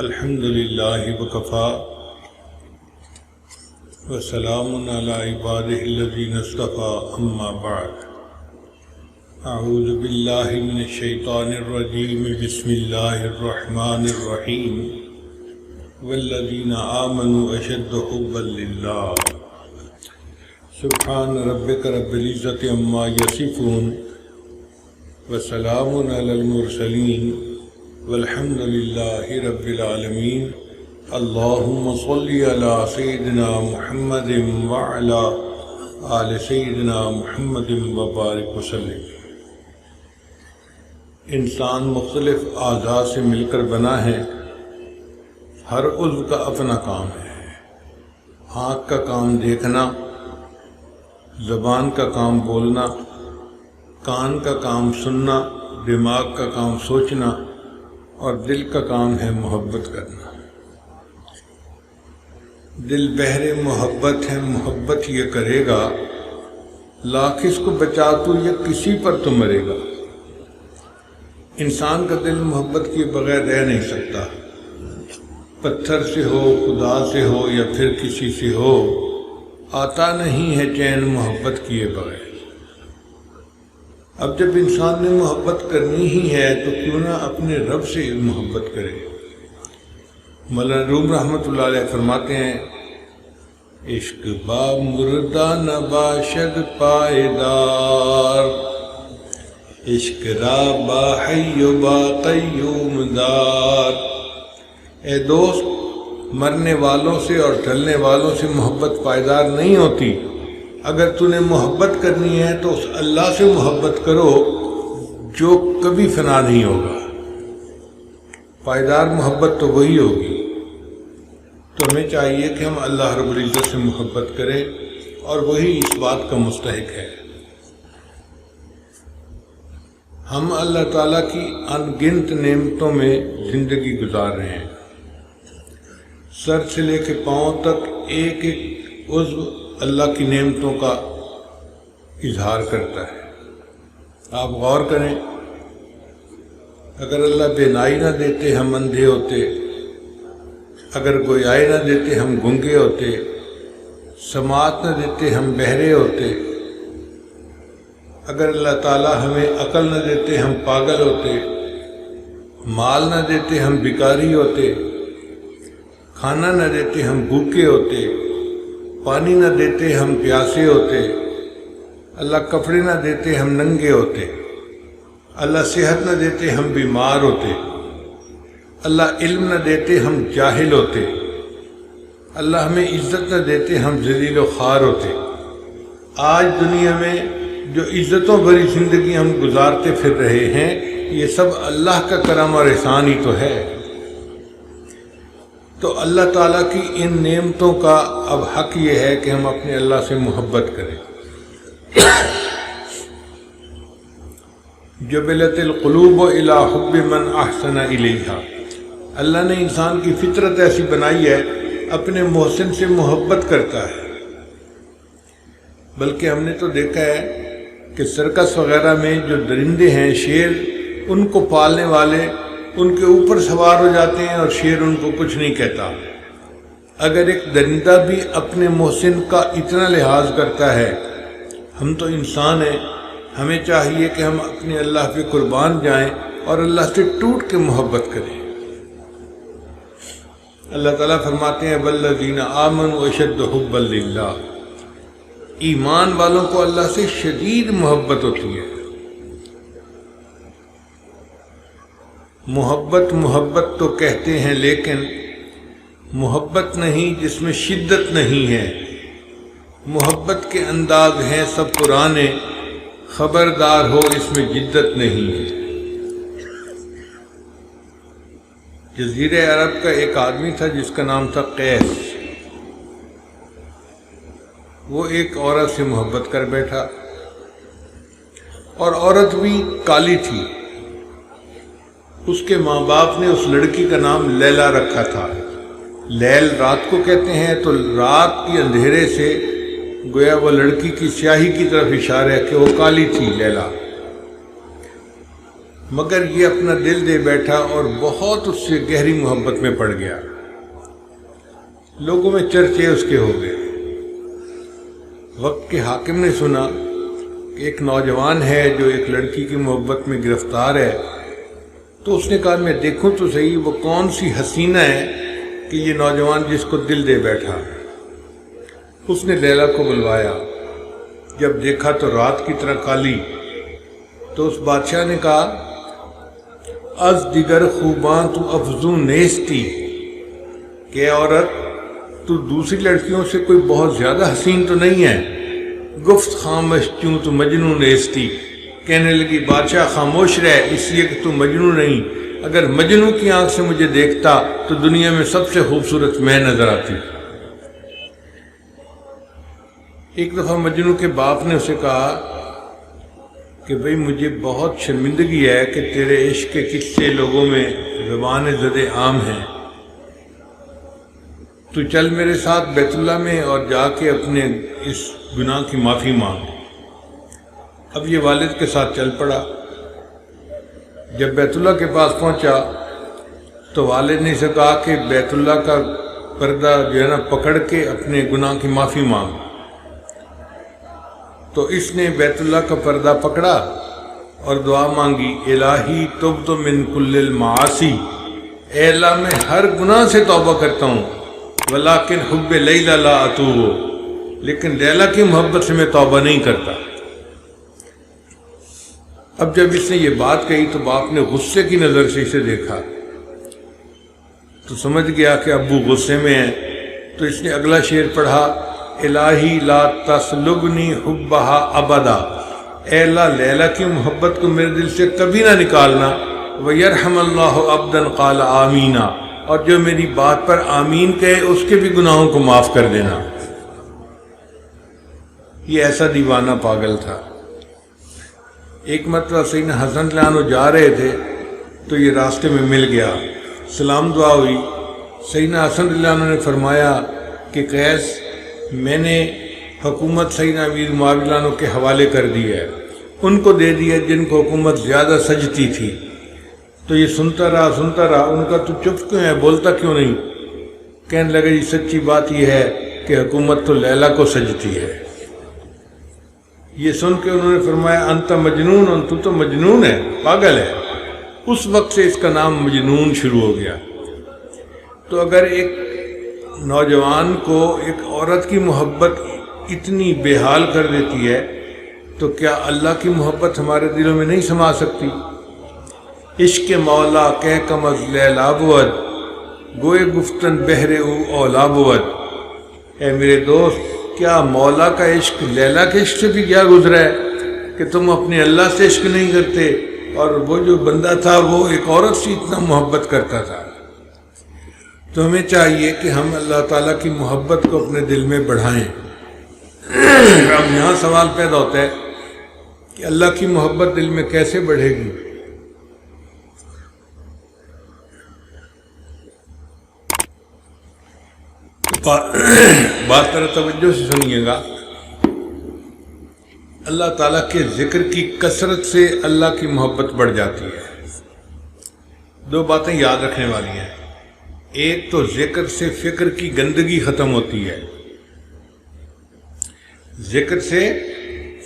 الحمد للہ وکفا وسلام علی عبادہ الذین اصطفیٰ اما بعد اعوذ باللہ من الشیطان الرجیم بسم اللہ الرحمن الرحیم والذین آمنوا اشد حبا للہ سبحان ربک رب العزت عما یصفون وسلام علی المرسلین والحمد للہ رب العالمین اللہم صلی علی سیدنا محمد وعلی آل سیدنا محمد وبارک وسلم۔ انسان مختلف اعضاء سے مل کر بنا ہے، ہر عضو کا اپنا کام ہے۔ آنکھ کا کام دیکھنا، زبان کا کام بولنا، کان کا کام سننا، دماغ کا کام سوچنا اور دل کا کام ہے محبت کرنا۔ دل بحر محبت ہے، محبت یہ کرے گا، لاکھ اس کو بچا تو یہ کسی پر تو مرے گا۔ انسان کا دل محبت کیے بغیر رہ نہیں سکتا، پتھر سے ہو، خدا سے ہو یا پھر کسی سے ہو، آتا نہیں ہے چین محبت کیے بغیر۔ اب جب انسان نے محبت کرنی ہی ہے تو کیوں نہ اپنے رب سے محبت کرے۔ مولانا روم رحمۃ اللہ علیہ فرماتے ہیں، عشق با مردہ نہ باشد پائیدار، عشق را با حی و با قیوم دار۔ اے دوست، مرنے والوں سے اور ٹلنے والوں سے محبت پائیدار نہیں ہوتی۔ اگر تو نے محبت کرنی ہے تو اس اللہ سے محبت کرو جو کبھی فنا نہیں ہوگا۔ پائیدار محبت تو وہی ہوگی۔ تو ہمیں چاہیے کہ ہم اللہ رب العزت سے محبت کریں، اور وہی اس بات کا مستحق ہے۔ ہم اللہ تعالیٰ کی ان گنت نعمتوں میں زندگی گزار رہے ہیں۔ سر سے لے کے پاؤں تک ایک ایک عضو اللہ کی نعمتوں کا اظہار کرتا ہے۔ آپ غور کریں، اگر اللہ بینائی نہ دیتے ہم اندھے ہوتے، اگر گویائی نہ دیتے ہم گنگے ہوتے، سماعت نہ دیتے ہم بہرے ہوتے، اگر اللہ تعالیٰ ہمیں عقل نہ دیتے ہم پاگل ہوتے، مال نہ دیتے ہم بیکاری ہوتے، کھانا نہ دیتے ہم بھوکے ہوتے، پانی نہ دیتے ہم پیاسے ہوتے، اللہ کپڑے نہ دیتے ہم ننگے ہوتے، اللہ صحت نہ دیتے ہم بیمار ہوتے، اللہ علم نہ دیتے ہم جاہل ہوتے، اللہ ہمیں عزت نہ دیتے ہم ذلیل و خوار ہوتے۔ آج دنیا میں جو عزتوں بھری زندگی ہم گزارتے پھر رہے ہیں، یہ سب اللہ کا کرم اور احسان ہی تو ہے۔ تو اللہ تعالیٰ کی ان نعمتوں کا اب حق یہ ہے کہ ہم اپنے اللہ سے محبت کریں۔ جبلت القلوب الی حب من احسن الیہا، اللہ نے انسان کی فطرت ایسی بنائی ہے، اپنے محسن سے محبت کرتا ہے۔ بلکہ ہم نے تو دیکھا ہے کہ سرکس وغیرہ میں جو درندے ہیں، شیر، ان کو پالنے والے ان کے اوپر سوار ہو جاتے ہیں اور شیر ان کو کچھ نہیں کہتا۔ اگر ایک درندہ بھی اپنے محسن کا اتنا لحاظ کرتا ہے، ہم تو انسان ہیں، ہمیں چاہیے کہ ہم اپنے اللہ پہ قربان جائیں اور اللہ سے ٹوٹ کے محبت کریں۔ اللہ تعالیٰ فرماتے ہیں والذین آمنوا اشد حبا للہ، ایمان والوں کو اللہ سے شدید محبت ہوتی ہے۔ محبت تو کہتے ہیں، لیکن محبت نہیں جس میں شدت نہیں ہے۔ محبت کے انداز ہیں سب پرانے، خبردار ہو اس میں جدت نہیں ہے۔ جزیرہ عرب کا ایک آدمی تھا جس کا نام تھا قیس۔ وہ ایک عورت سے محبت کر بیٹھا، اور عورت بھی کالی تھی۔ اس کے ماں باپ نے اس لڑکی کا نام لیلا رکھا تھا۔ لیل رات کو کہتے ہیں، تو رات کی اندھیرے سے گویا وہ لڑکی کی سیاہی کی طرف اشارہ ہے کہ وہ کالی تھی لیلا۔ مگر یہ اپنا دل دے بیٹھا اور بہت اس سے گہری محبت میں پڑ گیا۔ لوگوں میں چرچے اس کے ہو گئے۔ وقت کے حاکم نے سنا کہ ایک نوجوان ہے جو ایک لڑکی کی محبت میں گرفتار ہے، تو اس نے کہا میں دیکھوں تو صحیح وہ کون سی حسینہ ہے کہ یہ نوجوان جس کو دل دے بیٹھا۔ اس نے لیلا کو بلوایا، جب دیکھا تو رات کی طرح کالی، تو اس بادشاہ نے کہا از دیگر خوباں تو افزوں نیستی، کہ عورت تو دوسری لڑکیوں سے کوئی بہت زیادہ حسین تو نہیں ہے۔ گفت خاموش چوں تو مجنون نیستی، کہنے لگی بادشاہ خاموش رہ اس لیے کہ تو مجنون نہیں، اگر مجنون کی آنکھ سے مجھے دیکھتا تو دنیا میں سب سے خوبصورت میں نظر آتی۔ ایک دفعہ مجنون کے باپ نے اسے کہا کہ بھئی مجھے بہت شرمندگی ہے کہ تیرے عشق کے قصے لوگوں میں زبان زد عام ہیں، تو چل میرے ساتھ بیت اللہ میں اور جا کے اپنے اس گناہ کی معافی مانگ۔ اب یہ والد کے ساتھ چل پڑا۔ جب بیت اللہ کے پاس پہنچا تو والد نے اسے کہا کہ بیت اللہ کا پردہ جو ہے نا پکڑ کے اپنے گناہ کی معافی مانگ۔ تو اس نے بیت اللہ کا پردہ پکڑا اور دعا مانگی، الہی تبت من کل المعاصی، اے اللہ میں ہر گناہ سے توبہ کرتا ہوں، ولیکن حب لیلا لا اتوب، لیکن لیلا کی محبت سے میں توبہ نہیں کرتا۔ اب جب اس نے یہ بات کہی تو باپ نے غصے کی نظر سے اسے دیکھا، تو سمجھ گیا کہ ابو غصے میں ہیں، تو اس نے اگلا شعر پڑھا، الہی لا تسلبنی حبہا ابدا، اے اللہ لیلا کی محبت کو میرے دل سے کبھی نہ نکالنا، ویرحم اللہ عبدا قال آمینہ، اور جو میری بات پر آمین کہے اس کے بھی گناہوں کو معاف کر دینا۔ یہ ایسا دیوانہ پاگل تھا۔ ایک مرتبہ سیدنا حسن رضی اللہ عنہ جا رہے تھے تو یہ راستے میں مل گیا، سلام دعا ہوئی۔ سیدنا حسن رضی اللہ عنہ نے فرمایا کہ قیس میں نے حکومت سیدنا امیر معاویہ رضی اللہ عنہ کے حوالے کر دی ہے، ان کو دے دی ہے جن کو حکومت زیادہ سجتی تھی۔ تو یہ سنتا رہا، ان کا تو چپ کیوں ہے، بولتا کیوں نہیں؟ کہنے لگا جی سچی بات یہ ہے کہ حکومت تو لیلا کو سجتی ہے۔ یہ سن کے انہوں نے فرمایا انت مجنون، تو مجنون ہے، پاگل ہے۔ اس وقت سے اس کا نام مجنون شروع ہو گیا۔ تو اگر ایک نوجوان کو ایک عورت کی محبت اتنی بے حال کر دیتی ہے تو کیا اللہ کی محبت ہمارے دلوں میں نہیں سما سکتی؟ عشق مولا کہہ کم از لیلا بود، گوئے گفتن بہرے او اولا بود۔ اے میرے دوست، کیا مولا کا عشق لیلا کے عشق سے بھی کیا گزرا ہے کہ تم اپنے اللہ سے عشق نہیں کرتے؟ اور وہ جو بندہ تھا وہ ایک عورت سے اتنا محبت کرتا تھا۔ تو ہمیں چاہیے کہ ہم اللہ تعالیٰ کی محبت کو اپنے دل میں بڑھائیں۔ اب یہاں سوال پیدا ہوتا ہے کہ اللہ کی محبت دل میں کیسے بڑھے گی؟ بات ذرا توجہ سے سنیے گا۔ اللہ تعالیٰ کے ذکر کی کثرت سے اللہ کی محبت بڑھ جاتی ہے۔ دو باتیں یاد رکھنے والی ہیں۔ ایک تو ذکر سے فکر کی گندگی ختم ہوتی ہے، ذکر سے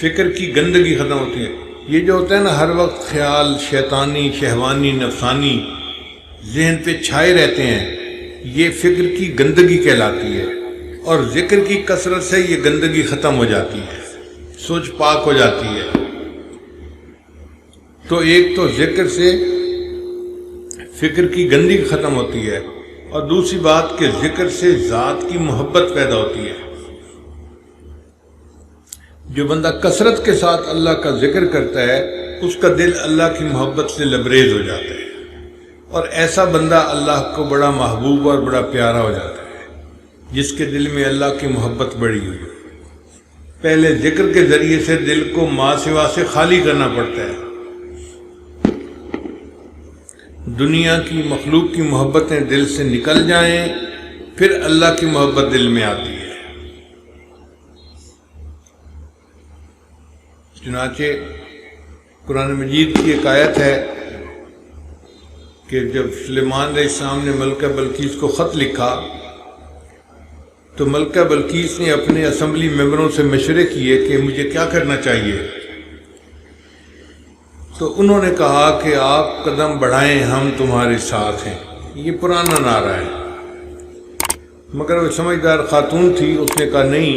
فکر کی گندگی ختم ہوتی ہے۔ یہ جو ہوتا ہے نا ہر وقت خیال شیطانی شہوانی نفسانی ذہن پہ چھائے رہتے ہیں، یہ فکر کی گندگی کہلاتی ہے، اور ذکر کی کثرت سے یہ گندگی ختم ہو جاتی ہے، سوچ پاک ہو جاتی ہے۔ تو ایک تو ذکر سے فکر کی گندگی ختم ہوتی ہے، اور دوسری بات کہ ذکر سے ذات کی محبت پیدا ہوتی ہے۔ جو بندہ کثرت کے ساتھ اللہ کا ذکر کرتا ہے اس کا دل اللہ کی محبت سے لبریز ہو جاتا ہے، اور ایسا بندہ اللہ کو بڑا محبوب اور بڑا پیارا ہو جاتا ہے جس کے دل میں اللہ کی محبت بڑی ہوئی۔ پہلے ذکر کے ذریعے سے دل کو ماں سوا سے خالی کرنا پڑتا ہے۔ دنیا کی مخلوق کی محبتیں دل سے نکل جائیں پھر اللہ کی محبت دل میں آتی ہے۔ چنانچہ قرآن مجید کی ایک آیت ہے کہ جب سلیمان علیہ السلام نے ملکہ بلقیس کو خط لکھا تو ملکہ بلقیس نے اپنے اسمبلی ممبروں سے مشورے کیے کہ مجھے کیا کرنا چاہیے، تو انہوں نے کہا کہ آپ قدم بڑھائیں، ہم تمہارے ساتھ ہیں۔ یہ پرانا نعرہ ہے، مگر وہ سمجھدار خاتون تھی، اس نے کہا نہیں،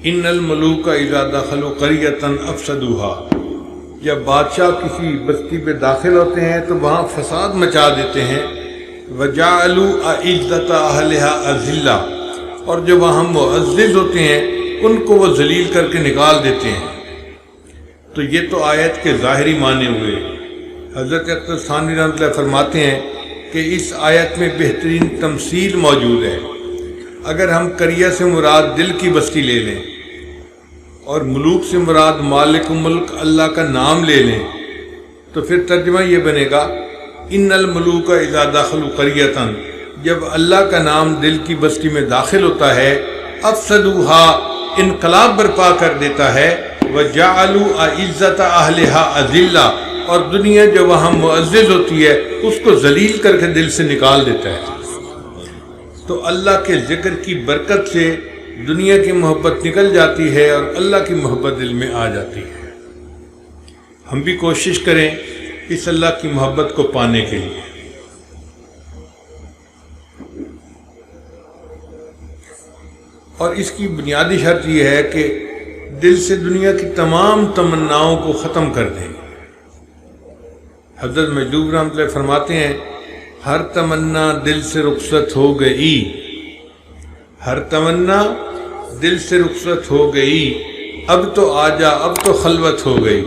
ان الملوک اذا دخلوا قریۃ افسدوها، جب بادشاہ کسی بستی پہ داخل ہوتے ہیں تو وہاں فساد مچا دیتے ہیں، وجعلوا اعزۃ اہلها اذلہ، اور جو وہاں معزز ہوتے ہیں ان کو وہ ذلیل کر کے نکال دیتے ہیں۔ تو یہ تو آیت کے ظاہری معنی ہوئے۔ حضرت اختر ثانوی رحمۃ اللہ فرماتے ہیں کہ اس آیت میں بہترین تمثیل موجود ہے۔ اگر ہم قریہ سے مراد دل کی بستی لے لیں اور ملوک سے مراد مالک ملک اللہ کا نام لے لیں تو پھر ترجمہ یہ بنے گا ان الملوک اذا دخلوا قریۃ، جب اللہ کا نام دل کی بستی میں داخل ہوتا ہے، افسدوها، انقلاب برپا کر دیتا ہے، وجعلوا اعزۃ اہلها اذلہ، اور دنیا جو وہاں معزز ہوتی ہے اس کو ذلیل کر کے دل سے نکال دیتا ہے۔ تو اللہ کے ذکر کی برکت سے دنیا کی محبت نکل جاتی ہے اور اللہ کی محبت دل میں آ جاتی ہے۔ ہم بھی کوشش کریں اس اللہ کی محبت کو پانے کے لیے۔ اور اس کی بنیادی شرط یہ ہے کہ دل سے دنیا کی تمام تمناؤں کو ختم کر دیں۔ حضرت مجدوب رحمۃ اللہ فرماتے ہیں ہر تمنا دل سے رخصت ہو گئی، ہر تمنا دل سے رخصت ہو گئی، اب تو آجا، اب تو خلوت ہو گئی۔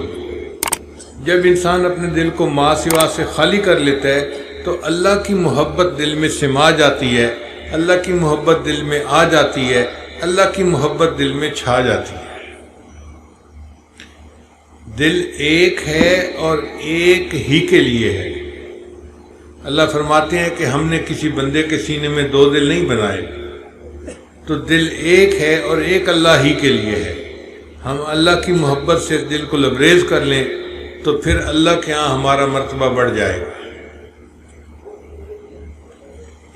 جب انسان اپنے دل کو ماں سوا سے خالی کر لیتا ہے تو اللہ کی محبت دل میں سما جاتی ہے، اللہ کی محبت دل میں آ جاتی ہے، اللہ کی محبت دل میں چھا جاتی ہے۔ دل ایک ہے اور ایک ہی کے لیے ہے۔ اللہ فرماتے ہیں کہ ہم نے کسی بندے کے سینے میں دو دل نہیں بنائے، تو دل ایک ہے اور ایک اللہ ہی کے لیے ہے۔ ہم اللہ کی محبت سے دل کو لبریز کر لیں تو پھر اللہ کے ہاں ہمارا مرتبہ بڑھ جائے گا۔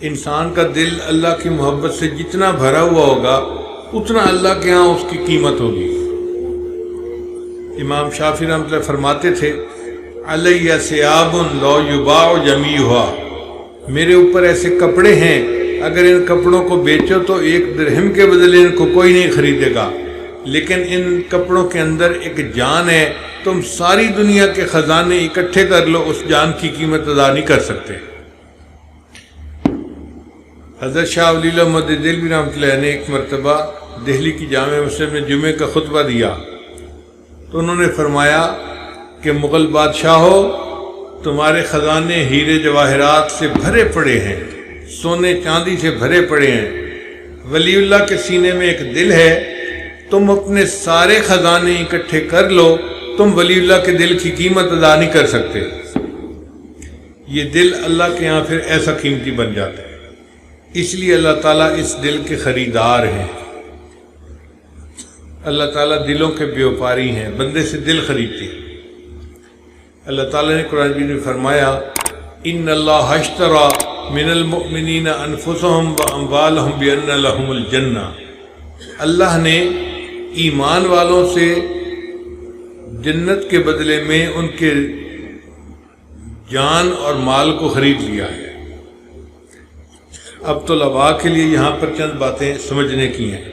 انسان کا دل اللہ کی محبت سے جتنا بھرا ہوا ہوگا اتنا اللہ کے ہاں اس کی قیمت ہوگی۔ امام شافعی رحمۃ اللہ فرماتے تھے علیہ ثیاب لا یباع جمیعھا، میرے اوپر ایسے کپڑے ہیں اگر ان کپڑوں کو بیچو تو ایک درہم کے بدلے ان کو کوئی نہیں خریدے گا، لیکن ان کپڑوں کے اندر ایک جان ہے، تم ساری دنیا کے خزانے اکٹھے کر لو اس جان کی قیمت ادا نہیں کر سکتے۔ حضرت شاہ ولی اللہ محمد دہلوی رحمۃ اللہ نے ایک مرتبہ دہلی کی جامع مسجد میں جمعے کا خطبہ دیا تو انہوں نے فرمایا کہ مغل بادشاہو، تمہارے خزانے ہیرے جواہرات سے بھرے پڑے ہیں، سونے چاندی سے بھرے پڑے ہیں، ولی اللہ کے سینے میں ایک دل ہے، تم اپنے سارے خزانے اکٹھے کر لو، تم ولی اللہ کے دل کی قیمت ادا نہیں کر سکتے۔ یہ دل اللہ کے یہاں پھر ایسا قیمتی بن جاتا ہے، اس لیے اللہ تعالیٰ اس دل کے خریدار ہیں۔ اللہ تعالیٰ دلوں کے بیوپاری ہیں، بندے سے دل خریدتے ہیں۔ اللہ تعالیٰ نے قرآن مجید میں فرمایا ان اللہ اشتری من المؤمنین انفسهم واموالهم بان لهم الجنہ، اللہ نے ایمان والوں سے جنت کے بدلے میں ان کے جان اور مال کو خرید لیا ہے۔ اب طلباء کے لیے یہاں پر چند باتیں سمجھنے کی ہیں۔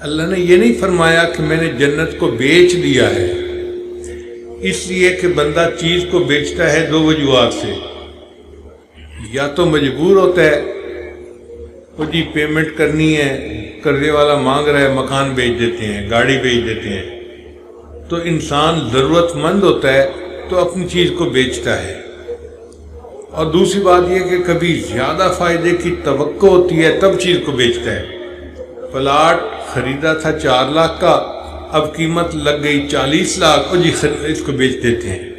اللہ نے یہ نہیں فرمایا کہ میں نے جنت کو بیچ دیا ہے، اس لیے کہ بندہ چیز کو بیچتا ہے دو وجوہات سے، یا تو مجبور ہوتا ہے، وہ جی پیمنٹ کرنی ہے، قرضے والا مانگ رہا ہے، مکان بیچ دیتے ہیں، گاڑی بیچ دیتے ہیں، تو انسان ضرورت مند ہوتا ہے تو اپنی چیز کو بیچتا ہے۔ اور دوسری بات یہ کہ کبھی زیادہ فائدے کی توقع ہوتی ہے تب چیز کو بیچتا ہے۔ پلاٹ خریدا تھا 4 لاکھ کا، اب قیمت لگ گئی 40 لاکھ، اور جی اس کو بیچ دیتے ہیں۔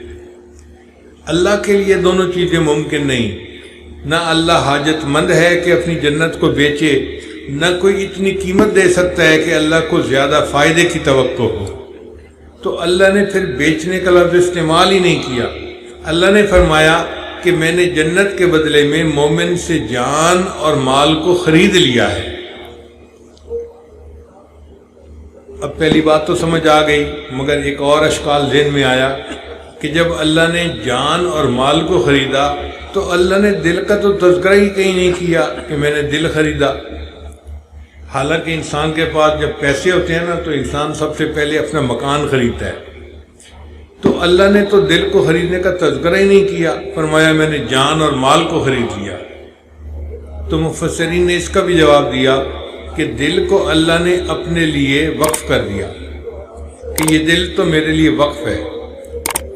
اللہ کے لیے دونوں چیزیں ممکن نہیں، نہ اللہ حاجت مند ہے کہ اپنی جنت کو بیچے، نہ کوئی اتنی قیمت دے سکتا ہے کہ اللہ کو زیادہ فائدے کی توقع ہو، تو اللہ نے پھر بیچنے کا لفظ استعمال ہی نہیں کیا۔ اللہ نے فرمایا کہ میں نے جنت کے بدلے میں مومن سے جان اور مال کو خرید لیا ہے۔ اب پہلی بات تو سمجھ آ گئی، مگر ایک اور اشکال ذہن میں آیا کہ جب اللہ نے جان اور مال کو خریدا تو اللہ نے دل کا تو تذکرہ ہی کہیں نہیں کیا کہ میں نے دل خریدا۔ حالانکہ انسان کے پاس جب پیسے ہوتے ہیں نا تو انسان سب سے پہلے اپنا مکان خریدتا ہے، تو اللہ نے تو دل کو خریدنے کا تذکرہ ہی نہیں کیا، فرمایا میں نے جان اور مال کو خرید لیا۔ تو مفسرین نے اس کا بھی جواب دیا کہ دل کو اللہ نے اپنے لیے وقف کر دیا کہ یہ دل تو میرے لیے وقف ہے،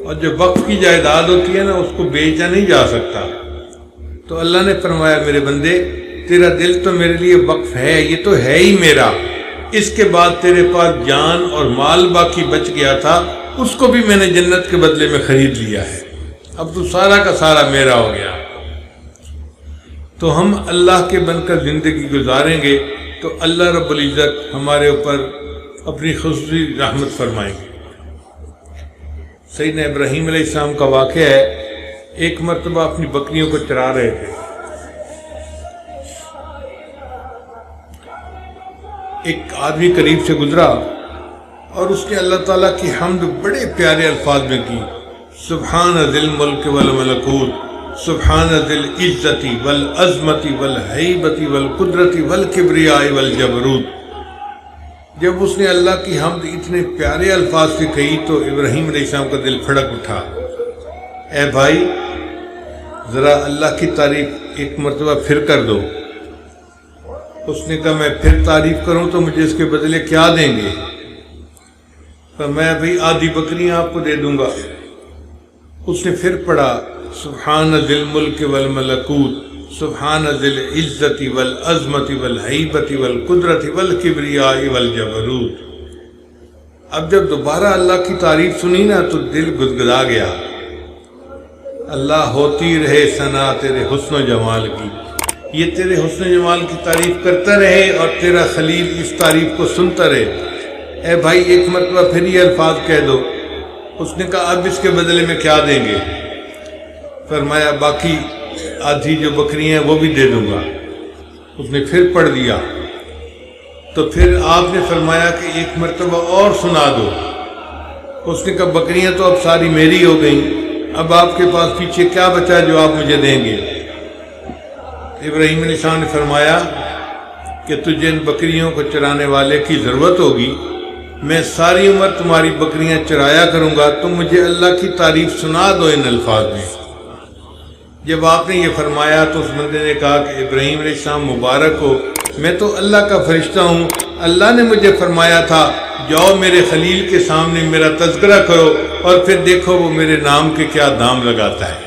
اور جو وقف کی جائیداد ہوتی ہے نا اس کو بیچا نہیں جا سکتا۔ تو اللہ نے فرمایا میرے بندے تیرا دل تو میرے لیے وقف ہے، یہ تو ہے ہی میرا، اس کے بعد تیرے پاس جان اور مال باقی بچ گیا تھا، اس کو بھی میں نے جنت کے بدلے میں خرید لیا ہے، اب تو سارا کا سارا میرا ہو گیا۔ تو ہم اللہ کے بن کر زندگی گزاریں گے تو اللہ رب العزت ہمارے اوپر اپنی خصوصی رحمت فرمائیں گے۔ سیدنا ابراہیم علیہ السلام کا واقعہ ہے، ایک مرتبہ اپنی بکریوں کو چرا رہے تھے، ایک آدمی قریب سے گزرا اور اس نے اللہ تعالیٰ کی حمد بڑے پیارے الفاظ میں کی، سبحان ذی الملک والملکوت، سبحان ذی العزت والعظمت والہیبت والقدرت والکبریاء والجبروت۔ جب اس نے اللہ کی حمد اتنے پیارے الفاظ سے کہی تو ابراہیم علیہ السلام کا دل پھڑک اٹھا، اے بھائی ذرا اللہ کی تعریف ایک مرتبہ پھر کر دو۔ اس نے کہا میں پھر تعریف کروں تو مجھے اس کے بدلے کیا دیں گے؟ تو میں بھائی آدھی بکریاں آپ کو دے دوں گا۔ اس نے پھر پڑھا سبحان ذی الملک والملکوت، سبحان ذی العزت والعظمت والہیبت والقدرت والکبریاء والجبروت۔ اب جب دوبارہ اللہ کی تعریف سنی نا تو دل گدگدا گیا، اللہ ہوتی رہے ثنا تیرے حسن و جمال کی، یہ تیرے حسن و جمال کی تعریف کرتا رہے اور تیرا خلیل اس تعریف کو سنتا رہے۔ اے بھائی ایک مرتبہ پھر یہ الفاظ کہہ دو۔ اس نے کہا اب اس کے بدلے میں کیا دیں گے؟ فرمایا باقی آدھی جو بکریاں ہیں وہ بھی دے دوں گا۔ اس نے پھر پڑھ دیا تو پھر آپ نے فرمایا کہ ایک مرتبہ اور سنا دو۔ اس نے کہا بکریاں تو اب ساری میری ہو گئیں، اب آپ کے پاس پیچھے کیا بچا جو آپ مجھے دیں گے؟ ابراہیم علیہ السلام نے فرمایا کہ تجھے ان بکریوں کو چرانے والے کی ضرورت ہوگی، میں ساری عمر تمہاری بکریاں چرایا کروں گا، تم مجھے اللہ کی تعریف سنا دو ان الفاظ میں۔ جب آپ نے یہ فرمایا تو اس بندے نے کہا کہ ابراہیم علیہ السلام مبارک ہو، میں تو اللہ کا فرشتہ ہوں، اللہ نے مجھے فرمایا تھا جاؤ میرے خلیل کے سامنے میرا تذکرہ کرو اور پھر دیکھو وہ میرے نام کے کیا دام لگاتا ہے۔